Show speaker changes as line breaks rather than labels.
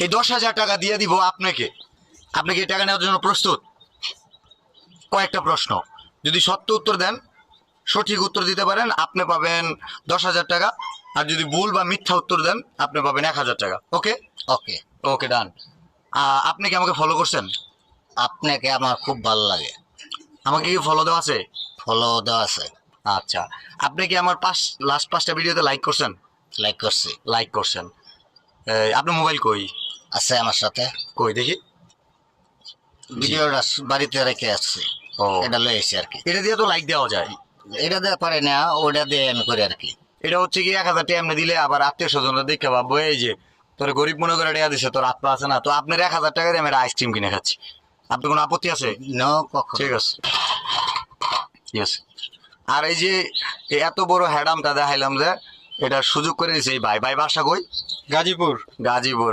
এই 10,000 টাকা দিয়ে দিব আপনাকে, আপনি কি টাকা নেওয়ার জন্য প্রস্তুত? কয়েকটা প্রশ্ন, যদি সত্য উত্তর দেন, সঠিক উত্তর দিতে পারেন, আপনি পাবেন 10,000 টাকা। আর যদি ভুল বা মিথ্যা উত্তর দেন, আপনি পাবেন 1,000 টাকা। ওকে
ওকে।
ওকে, ডান। আপনি কি আমাকে ফলো করছেন?
আপনাকে আমার খুব ভালো লাগে।
আমাকে কি ফলো দেওয়া আছে?
ফলো দেওয়া আছে।
আচ্ছা, আপনি কি আমার লাস্ট 5টা ভিডিওতে লাইক করছেন?
লাইক করছি।
লাইক করছেন। আপনার মোবাইল কই?
আছে আমার সাথে।
কই দেখি।
ভিডিওটা বাড়িতে রেখে আসছি।
ও,
এটা লয়ে এসেছি আর কি।
এটা দিয়ে তো লাইক দেওয়া যায়।
এটা দিয়ে পারে না, ওটা দিয়ে আমি করি আর কি।
এটা হচ্ছে কি 1,000 টাকা এমনি দিলে আবার আত্মীয় স্বজনরা দেখে ভাববো এই যে তোর গরিব মনে করে টাকা দিছে, তোর আত্মা আছে না। তো আপনার 1,000 টাকা দিয়ে আমি আইসক্রিম কিনে খাচ্ছি, আপনার কোনো আপত্তি আছে?
নো, কখন।
ঠিক আছে, ঠিক আছে। আর এই যে এত বড় হ্যাডামটা দেখাইলাম যে, এটা সুযোগ করে দিছে এই ভাই। ভাই বাসা কই?
গাজীপুর।
গাজীপুর।